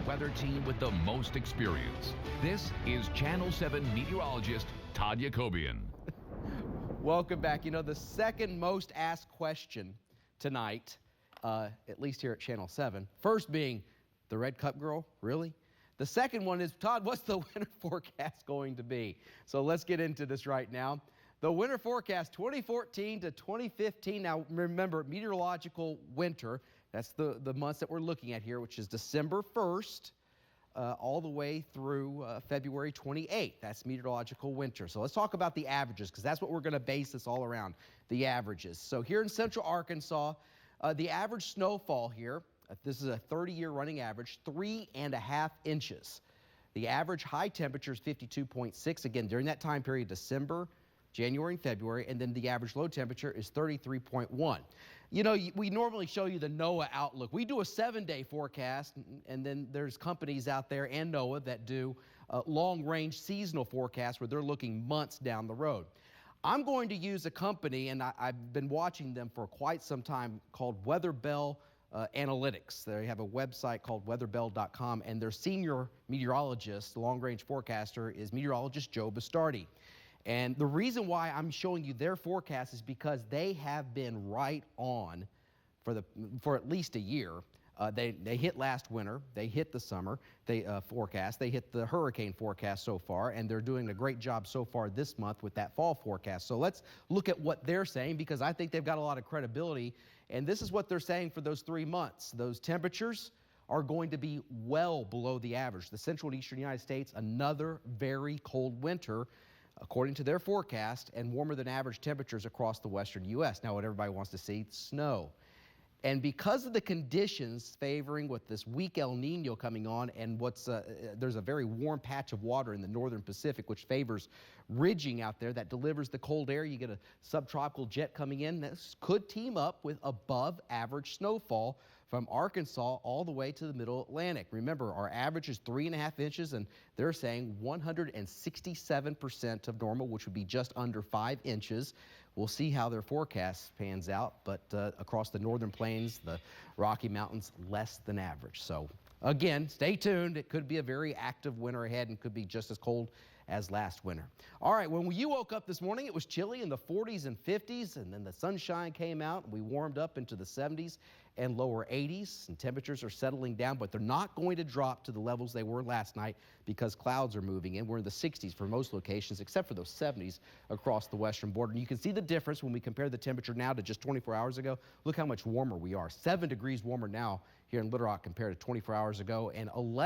weather team with the most experience. This is Channel 7 meteorologist Todd Yacobian. Welcome back. You know, the second most asked question tonight, at least here at Channel 7, first being the Red Cup girl, really? The second one is, Todd, what's the winter forecast going to be? So let's get into this right now. The winter forecast 2014 to 2015. Now, remember, meteorological winter, that's the months that we're looking at here, which is December 1st all the way through February 28th. That's meteorological winter. So let's talk about the averages, because that's what we're going to base this all around, the averages. So here in central Arkansas, the average snowfall here, this is a 30-year running average, 3.5 inches. The average high temperature is 52.6, again, during that time period, December, January and February, and then the average low temperature is 33.1. You know, we normally show you the NOAA outlook. We do a 7-day forecast, and then there's companies out there and NOAA that do long-range seasonal forecasts where they're looking months down the road. I'm going to use a company, and I've been watching them for quite some time, called WeatherBell Analytics. They have a website called weatherbell.com, and their senior meteorologist, long-range forecaster, is meteorologist Joe Bastardi. And the reason why I'm showing you their forecast is because they have been right on for at least a year. They hit last winter, they hit the summer forecast, they hit the hurricane forecast so far, and they're doing a great job so far this month with that fall forecast. So let's look at what they're saying, because I think they've got a lot of credibility. And this is what they're saying for those 3 months. Those temperatures are going to be well below the average. The central and eastern United States, another very cold winter, according to their forecast, and warmer than average temperatures across the western U.S. Now, what everybody wants to see, snow. And because of the conditions favoring with this weak El Nino coming on, and there's a very warm patch of water in the northern Pacific, which favors ridging out there that delivers the cold air. You get a subtropical jet coming in. This could team up with above average snowfall from Arkansas all the way to the middle Atlantic. Remember, our average is 3.5 inches, and they're saying 167% of normal, which would be just under 5 inches. We'll see how their forecast pans out, but across the northern plains, the Rocky Mountains, less than average. So again, stay tuned. It could be a very active winter ahead and could be just as cold as last winter. All right, when you woke up this morning, it was chilly in the 40s and 50s, and then the sunshine came out, and we warmed up into the 70s and lower 80s, and temperatures are settling down, but they're not going to drop to the levels they were last night because clouds are moving in. We're in the 60s for most locations, except for those 70s across the western border. And you can see the difference when we compare the temperature now to just 24 hours ago. Look how much warmer we are. 7 degrees warmer now here in Little Rock compared to 24 hours ago, and 11